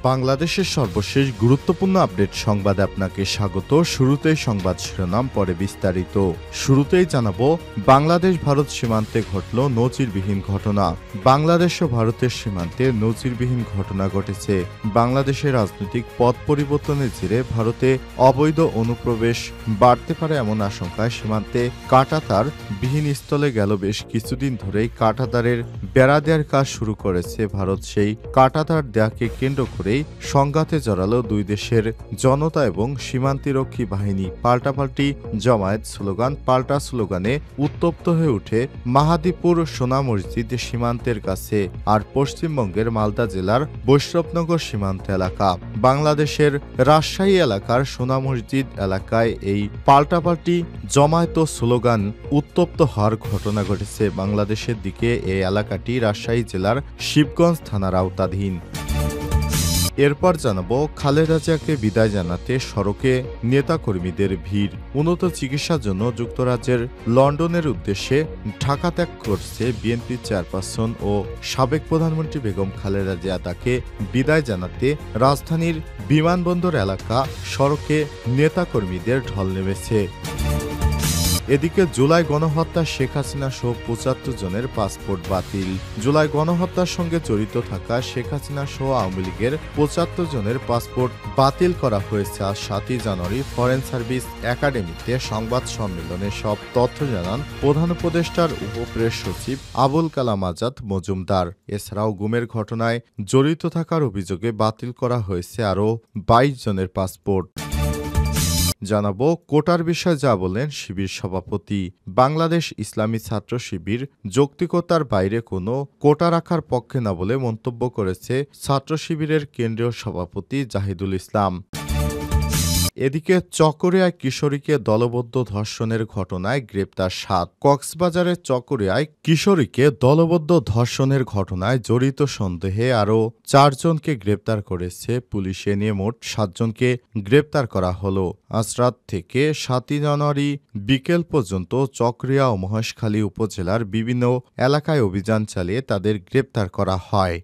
বাংলাদেশের সর্বশেষ গুরুত্বপূর্ণ আপডেট সংবাদে আপনাকে স্বাগত। শুরুতেই সংবাদ শিরোনাম, পরে বিস্তারিত। শুরুতেই জানাবো, বাংলাদেশ ভারত সীমান্তে ঘটল নজিরবিহীন ঘটনা। বাংলাদেশ ও ভারতের সীমান্তে নজিরবিহীন ঘটনা ঘটেছে। বাংলাদেশের রাজনৈতিক পথ পরিবর্তনের জেরে ভারতে অবৈধ অনুপ্রবেশ বাড়তে পারে এমন আশঙ্কায় সীমান্তে কাঁটাতার বিহীন স্থলে গেল বেশ কিছুদিন ধরেই কাঁটাতারের বেড়া দেওয়ার কাজ শুরু করেছে ভারত। সেই কাঁটাতার দেয়াকে কেন্দ্র করেই সংঘাতে জড়ালো দুই দেশের জনতা এবং সীমান্তিরক্ষী বাহিনী। পাল্টাপাল্টি জমায়েত স্লোগান, পাল্টা স্লোগানে উত্তপ্ত হয়ে ওঠে মাহাদীপুর সোনা মসজিদ সীমান্তের কাছে আর পশ্চিমবঙ্গের মালদা জেলার বৈষ্ণবনগর সীমান্ত এলাকা। বাংলাদেশের রাজশাহী এলাকার সোনা মসজিদ এলাকায় এই পাল্টাপাল্টি জমায়েত স্লোগান উত্তপ্ত হওয়ার ঘটনা ঘটেছে। বাংলাদেশের দিকে এই এলাকাটি রাজশাহী জেলার শিবগঞ্জ থানার আওতাধীন। এরপর জানাবো, খালেদা জিয়াকে বিদায় জানাতে সড়কে নেতাকর্মীদের ভিড়। উন্নত চিকিৎসার জন্য যুক্তরাজ্যের লন্ডনের উদ্দেশ্যে ঢাকা ত্যাগ করছে বিএনপি চেয়ারপারসন ও সাবেক প্রধানমন্ত্রী বেগম খালেদা জিয়া। তাকে বিদায় জানাতে রাজধানীর বিমানবন্দর এলাকা সড়কে নেতাকর্মীদের ঢল নেমেছে। এদিকে জুলাই গণহত্যা শেখ হাসিনা সহ ৭৫ জনের পাসপোর্ট বাতিল। জুলাই গণহত্যার সঙ্গে জড়িত থাকা শেখ হাসিনা সহ আওয়ামী লীগের ৭৫ জনের পাসপোর্ট বাতিল করা হয়েছে। আজ ৭ই জানুয়ারি ফরেন সার্ভিস একাডেমিতে সংবাদ সম্মেলনে সব তথ্য জানান প্রধান উপদেষ্টার উপপ্রেস সচিব আবুল কালাম আজাদ মজুমদার। এছাড়াও গুমের ঘটনায় জড়িত থাকার অভিযোগে বাতিল করা হয়েছে আরও ২২ জনের পাসপোর্ট। জানাবো, কোটার বিষয়ে যা বলেন শিবির সভাপতি। বাংলাদেশ ইসলামী ছাত্র শিবির যৌক্তিকতার বাইরে কোনো কোটা রাখার পক্ষে না বলে মন্তব্য করেছে ছাত্র শিবিরের কেন্দ্রীয় সভাপতি জাহিদুল ইসলাম। এদিকে চকরিয়ায় কিশোরীকে দলবদ্ধ ধর্ষণের ঘটনায় গ্রেপ্তার ৭। কক্সবাজারের চকরিয়ায় কিশোরীকে দলবদ্ধ ধর্ষণের ঘটনায় জড়িত সন্দেহে আরও ৪ জনকে গ্রেপ্তার করেছে পুলিশ। এ নিয়ে মোট ৭ জনকে গ্রেপ্তার করা হলো। আজ রাত থেকে ৭ই জানুয়ারি বিকেল পর্যন্ত চকরিয়া ও মহেশখালী উপজেলার বিভিন্ন এলাকায় অভিযান চালিয়ে তাদের গ্রেপ্তার করা হয়।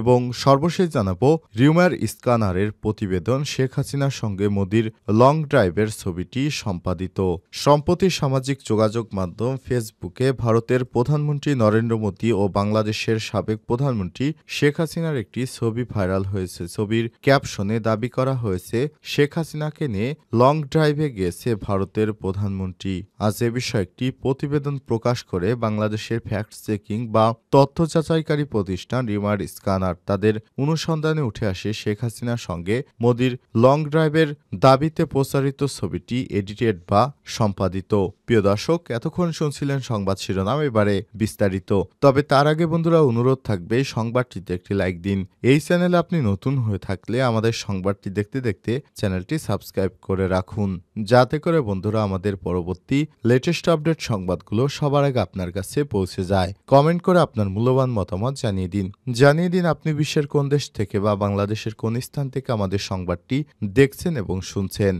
এবং সর্বশেষ জানাবো, রিউমার স্ক্যানারের প্রতিবেদন, শেখ হাসিনার সঙ্গে মোদির লং ড্রাইভের ছবিটি সম্পাদিত। সম্প্রতি সামাজিক যোগাযোগ মাধ্যম ফেসবুকে ভারতের প্রধানমন্ত্রী নরেন্দ্র মোদী ও বাংলাদেশের সাবেক প্রধানমন্ত্রী শেখ হাসিনার একটি ছবি ভাইরাল হয়েছে। ছবির ক্যাপশনে দাবি করা হয়েছে, শেখ হাসিনাকে নিয়ে লং ড্রাইভে গিয়েছে ভারতের প্রধানমন্ত্রী। আজ এ বিষয়ে একটি প্রতিবেদন প্রকাশ করে বাংলাদেশের ফ্যাক্ট চেকিং বা তথ্য যাচাইকারী প্রতিষ্ঠান রিউমার স্ক্যানার তাদের অনুসন্ধানে উঠে আসে শেখ হাসিনার সঙ্গে মোদির লং ড্রাইভের দাবিতে প্রচারিত ছবিটি এডিটেড বা সম্পাদিত। প্রিয় দর্শক, এতক্ষণ শুনছিলেন সংবাদ শিরোনাম, এবারে বিস্তারিত। তবে তার আগে বন্ধুরা, অনুরোধ থাকবে সংবাদটিতে একটি লাইক দিন। এই চ্যানেলে আপনি নতুন হয়ে থাকলে আমাদের সংবাদটি দেখতে দেখতে চ্যানেলটি সাবস্ক্রাইব করে রাখুন, যাতে করে বন্ধুরা আমাদের পরবর্তী লেটেস্ট আপডেট সংবাদগুলো সবার আগে আপনার কাছে পৌঁছে যায়। কমেন্ট করে আপনার মূল্যবান মতামত জানিয়ে দিন। আপনি বিশ্বের কোন দেশ থেকে বা বাংলাদেশের কোন স্থান থেকে আমাদের সংবাদটি দেখছেন এবং শুনছেন।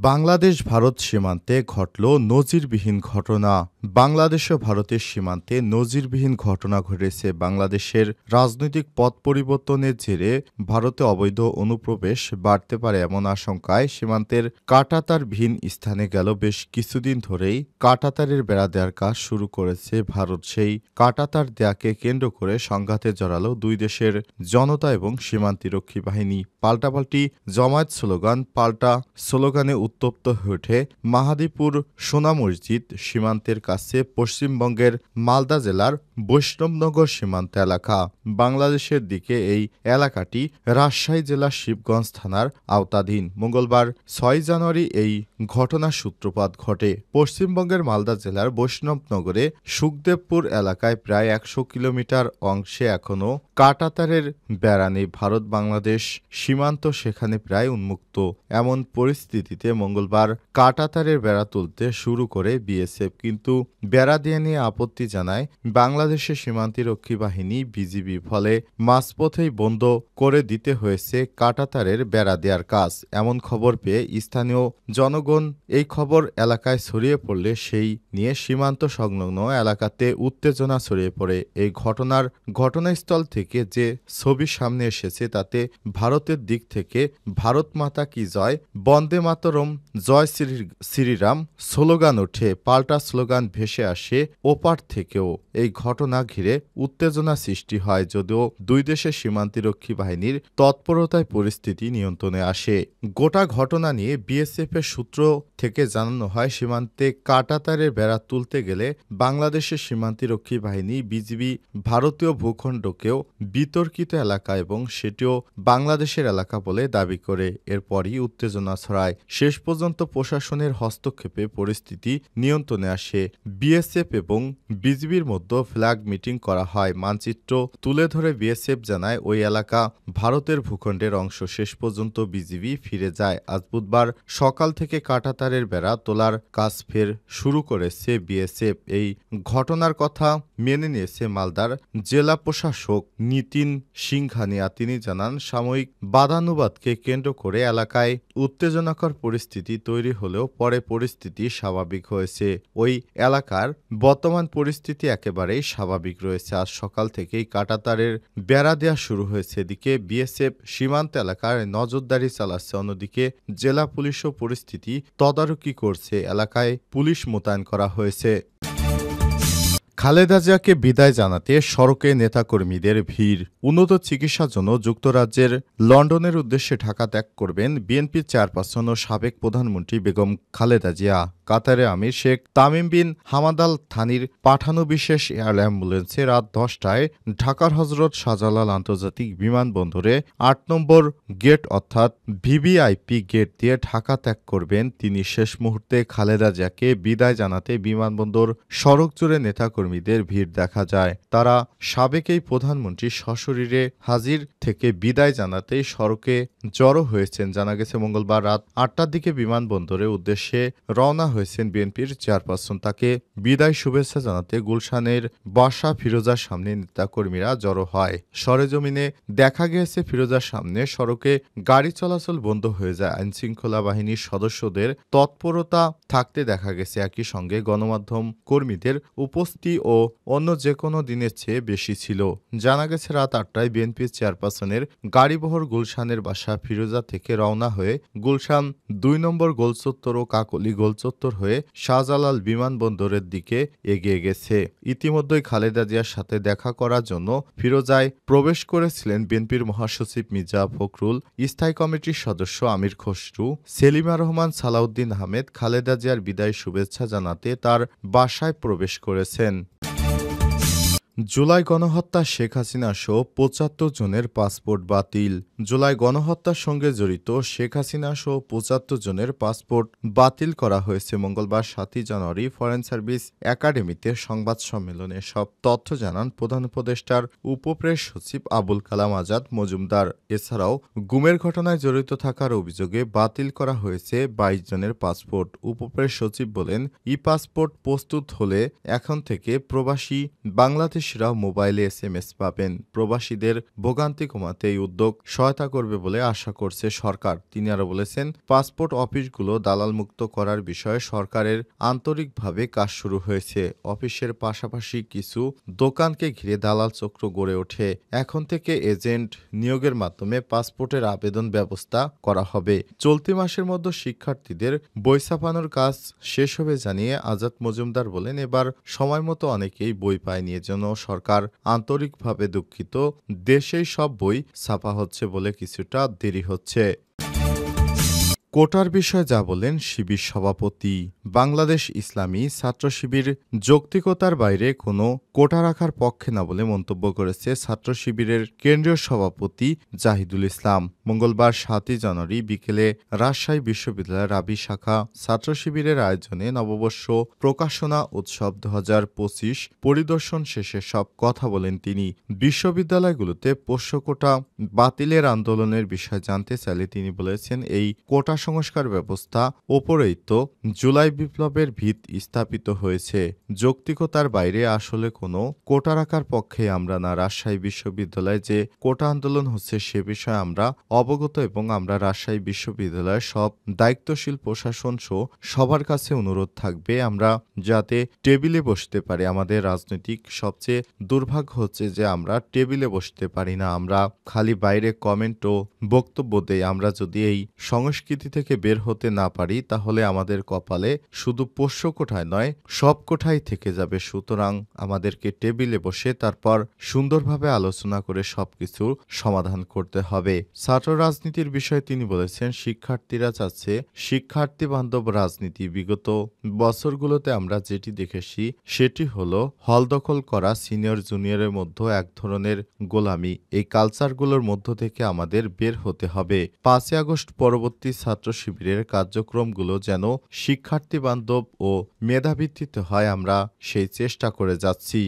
বাংলাদেশ ভারত সীমান্তে ঘটল নজিরবিহীন ঘটনা। বাংলাদেশ ও ভারতের সীমান্তে নজিরবিহীন ঘটনা ঘটেছে। বাংলাদেশের রাজনৈতিক পথ পরিবর্তনের জেরে ভারতে অবৈধ অনুপ্রবেশ বাড়তে পারে এমন আশঙ্কায় সীমান্তের কাঁটাতারবিহীন স্থানে গেল বেশ কিছুদিন ধরেই কাঁটাতারের বেড়া দেওয়ার কাজ শুরু করেছে ভারত। সেই কাঁটাতার দেয়াকে কেন্দ্র করে সংঘাতে জড়ালো দুই দেশের জনতা এবং সীমান্তিরক্ষী বাহিনী। পাল্টাপাল্টি জমায়েত স্লোগান, পাল্টা স্লোগানে উত্তপ্ত হয়ে ওঠে মাহাদীপুর সোনা মসজিদ সীমান্তের কাছে পশ্চিমবঙ্গের মালদা জেলার বৈষ্ণবনগর সীমান্ত এলাকা। বাংলাদেশের দিকে এই এলাকাটি রাজশাহী জেলার শিবগঞ্জ থানার আওতাধীন। মঙ্গলবার ৬ জানুয়ারি এই ঘটনার সূত্রপাত ঘটে। পশ্চিমবঙ্গের মালদা জেলার বৈষ্ণবনগরে সুখদেবপুর এলাকায় প্রায় ১০০ কিলোমিটার অংশে এখনও কাঁটাতারের বেড়া নেই। ভারত বাংলাদেশ সীমান্ত সেখানে প্রায় উন্মুক্ত। এমন পরিস্থিতিতে পরিস্থিতিতে মঙ্গলবার কাঁটাতারের বেড়া তুলতে শুরু করে বিএসএফ, কিন্তু বেড়া দিয়ে নিয়ে আপত্তি জানায় বাংলাদেশের সীমান্তরক্ষী বাহিনী বিজিবি। ফলে মাঝপথেই বন্ধ করে দিতে হয়েছে কাঁটাতারের বেড়া দেওয়ার কাজ। এমন খবর পেয়ে স্থানীয় জনগণ এই খবর এলাকায় ছড়িয়ে পড়লে সেই নিয়ে সীমান্ত সংলগ্ন এলাকাতে উত্তেজনা ছড়িয়ে পড়ে। এই ঘটনাস্থল থেকে যে ছবি সামনে এসেছে তাতে ভারতের দিক থেকে ভারত মাতা কি জয়, বন্দে মাতরম, জয় শ্রীরাম স্লোগান ওঠে। পাল্টা স্লোগান ভেসে আসে ওপার থেকেও। এই ঘটনা ঘিরে উত্তেজনা সৃষ্টি হয়, যদিও দুই দেশের সীমান্তরক্ষী বাহিনীর তৎপরতায় পরিস্থিতি নিয়ন্ত্রণে আসে। গোটা ঘটনা নিয়ে বিএসএফের সূত্র থেকে জানানো হয়, সীমান্তে কাঁটাতারের বেড়া তুলতে গেলে বাংলাদেশের সীমান্তরক্ষী বাহিনী বিজিবি ভারতীয় ভূখণ্ডকেও বিতর্কিত এলাকা এবং সেটিও বাংলাদেশের এলাকা বলে দাবি করে। এরপরই উত্তেজনা ছড়ায়। শেষ পর্যন্ত প্রশাসনের হস্তক্ষেপে পরিস্থিতি নিয়ন্ত্রণে আসে। বিএসএফ এবং বিজিবির মধ্যে ফ্ল্যাগ মিটিং করা হয়। মানচিত্র তুলে ধরে বিএসএফ জানায় ওই এলাকা ভারতের ভূখণ্ডের অংশ। শেষ পর্যন্ত বিজিবি ফিরে যায়। আজ বুধবার সকাল থেকে কাঁটাতারের বেড়া তোলার কাজ ফের শুরু করেছে বিএসএফ। এই ঘটনার কথা মেনে নিয়েছে মালদার জেলা প্রশাসক নিতিন সিংঘানিয়া। তিনি জানান, সাময়িক বাদানুবাদকে কেন্দ্র করে এলাকায় উত্তেজনাকর পরিস্থিতি তৈরি হলেও পরে পরিস্থিতি স্বাভাবিক হয়েছে। ওই এলাকার বর্তমান পরিস্থিতি একেবারেই স্বাভাবিক রয়েছে। আজ সকাল থেকেই কাঁটাতারের বেড়া দেওয়া শুরু হয়েছে। এদিকে বিএসএফ সীমান্ত এলাকায় নজরদারি চালাচ্ছে, অন্যদিকে জেলা পুলিশও পরিস্থিতি তদারকি করছে। এলাকায় পুলিশ মোতায়েন করা হয়েছে। খালেদা জিয়াকে বিদায় জানাতে সড়কে নেতাকর্মীদের ভিড়। উন্নত চিকিৎসার জন্য যুক্তরাজ্যের লন্ডনের উদ্দেশ্যে ঢাকা ত্যাগ করবেন বিএনপির চেয়ারপারসন ও সাবেক প্রধানমন্ত্রী বেগম খালেদা জিয়া। কাতারে Emir Sheikh Tamim bin Hamad Al থানির পাঠানো বিশেষ এয়ার অ্যাম্বুলেন্সে রাত 10টায় ঢাকার হজরত শাহজালাল আন্তর্জাতিক বিমানবন্দরে ৮ নম্বর গেট অর্থাৎ ভিভিআইপি গেট দিয়ে ঢাকা ত্যাগ করবেন তিনি। শেষ মুহূর্তে খালেদা জিয়াকে বিদায় জানাতে বিমানবন্দর সড়ক জুড়ে নেতাকর্মীদের ভিড় দেখা যায়। তারা সাবেক এই প্রধানমন্ত্রী সশরীরে হাজির থেকে বিদায় জানাতেই সড়কে জড়ো হয়েছেন। জানা গেছে, মঙ্গলবার রাত ৮টার দিকে বিমানবন্দরের উদ্দেশ্যে রওনা হয়েছেন বিএনপির চেয়ারপারসন। তাকে বিদায় শুভেচ্ছা জানাতে গুলশানের বাসা ফিরোজার সামনে নেতাকর্মীরা জড়ো হয়। সরেজমিনে দেখা গিয়েছে, ফিরোজার সামনে সড়কে গাড়ি চলাচল বন্ধ হয়ে যায়। আইনশৃঙ্খলা বাহিনীর সদস্যদের তৎপরতা থাকতে দেখা গেছে। একই সঙ্গে গণমাধ্যম কর্মীদের উপস্থিতি ও অন্য যে কোনো দিনের চেয়ে বেশি ছিল। জানা গেছে, রাত ৮টায় বিএনপির চেয়ারপারসনের গাড়িবহর গুলশানের বাসা ফিরোজা থেকে রওনা হয়ে গুলশান ২ নম্বর গোলচত্বর ও কাকলি গোলচত্বর হয়ে শাহজালাল বিমানবন্দরের দিকে এগিয়ে গেছে। ইতিমধ্যেই খালেদা জিয়ার সাথে দেখা করার জন্য ফিরোজায় প্রবেশ করেছিলেন বিএনপির মহাসচিব মির্জা ফখরুল, স্থায়ী কমিটির সদস্য আমির খসরু, সেলিমা রহমান, সালাউদ্দিন আহমেদ। খালেদা জিয়ার বিদায় শুভেচ্ছা জানাতে তার বাসায় প্রবেশ করেছেন। জুলাই গণহত্যা শেখ হাসিনা সহ ৭৫ জনের পাসপোর্ট বাতিল। জুলাই গণহত্যার সঙ্গে জড়িত শেখ হাসিনা সহ ৭৫ জনের পাসপোর্ট বাতিল করা হয়েছে। মঙ্গলবার ৭ই জানুয়ারি ফরেন সার্ভিস একাডেমিতে সংবাদ সম্মেলনে সব তথ্য জানান প্রধান উপদেষ্টার উপপ্রেস সচিব আবুল কালাম আজাদ মজুমদার। এছাড়াও গুমের ঘটনায় জড়িত থাকার অভিযোগে বাতিল করা হয়েছে ২২ জনের পাসপোর্ট। উপপ্রেস সচিব বলেন, ই পাসপোর্ট প্রস্তুত হলে এখন থেকে প্রবাসী বাংলাদেশ মোবাইলে SMS পাবেন। প্রবাসীদের ভোগান্তি কমাতে এই উদ্যোগ সহায়তা করবে বলে আশা করছে সরকার। তিনি আরও বলেছেন, পাসপোর্ট অফিসগুলো দালাল মুক্ত করার বিষয়ে সরকারের আন্তরিকভাবে কাজ শুরু হয়েছে। অফিসের পাশাপাশি কিছু দোকানকে ঘিরে দালাল চক্র গড়ে ওঠে। এখন থেকে এজেন্ট নিয়োগের মাধ্যমে পাসপোর্টের আবেদন ব্যবস্থা করা হবে। চলতি মাসের মধ্যে শিক্ষার্থীদের বই ছাপানোর কাজ শেষ হবে জানিয়ে আজাদ মজুমদার বলেন, এবার সময় মতো অনেকেই বই পায়নি, এজন্য সরকার আন্তরিকভাবে দুঃখিত। দেশেই সব বই ছাপা হচ্ছে বলে কিছুটা দেরি হচ্ছে। কোটার বিষয়ে যা বলেন শিবির সভাপতি। বাংলাদেশ ইসলামী ছাত্র শিবির যৌক্তিকতার বাইরে কোনো কোটা রাখার পক্ষে না বলে মন্তব্য করেছে ছাত্র শিবিরের কেন্দ্রীয় সভাপতি জাহিদুল ইসলাম। মঙ্গলবার ৭ই জানুয়ারি বিকেলে রাজশাহী বিশ্ববিদ্যালয়ের রাবি শাখা ছাত্র শিবিরের আয়োজনে নববর্ষ প্রকাশনা উৎসব ২০২৫ পরিদর্শন শেষে সব কথা বলেন তিনি। বিশ্ববিদ্যালয়গুলোতে পোষ্য কোটা বাতিলের আন্দোলনের বিষয়ে জানতে চাইলে তিনি বলেছেন, এই কোটা সংস্কার ব্যবস্থা ওপরেই তো জুলাই বিপ্লবের ভিত স্থাপিত হয়েছে। যৌক্তিকতার বাইরে আসলে কোনো কোটা রাখার পক্ষে আমরা না। রাজশাহী বিশ্ববিদ্যালয়ে যে কোটা আন্দোলন হচ্ছে সে বিষয়ে আমরা অবগত এবং আমরা রাজশাহী বিশ্ববিদ্যালয়ের সব দায়িত্বশীল প্রশাসন সহ সবার কাছে অনুরোধ থাকবে আমরা যাতে টেবিলে বসতে পারি। আমাদের রাজনৈতিক সবচেয়ে দুর্ভাগ্য হচ্ছে যে আমরা টেবিলে বসতে পারি না, আমরা খালি বাইরে কমেন্ট ও বক্তব্য দেই। আমরা যদি এই সংস্কৃতি থেকে বের হতে না পারি তাহলে আমাদের কপালে শুধু পোষ্য কোঠায় নয় সব কোঠায় থেকে যাবে। সুতরাং আমাদেরকে টেবিলে বসে তারপর সুন্দরভাবে আলোচনা করে সবকিছু সমাধান করতে হবে। ছাত্র রাজনীতির বিষয়ে তিনি বলেছেন, শিক্ষার্থীরা চাচ্ছে শিক্ষার্থী বান্ধব রাজনীতি। বিগত বছরগুলোতে আমরা যেটি দেখেছি সেটি হলো হল দখল করা, সিনিয়র জুনিয়রের মধ্যে এক ধরনের গোলামি। এই কালচারগুলোর মধ্য থেকে আমাদের বের হতে হবে। 5ই আগস্ট পরবর্তী ছাত্র শিবিরের কার্যক্রমগুলো যেন শিক্ষার্থী বান্ধব ও মেধাভিত্তিতে হয়, আমরা সেই চেষ্টা করে যাচ্ছি।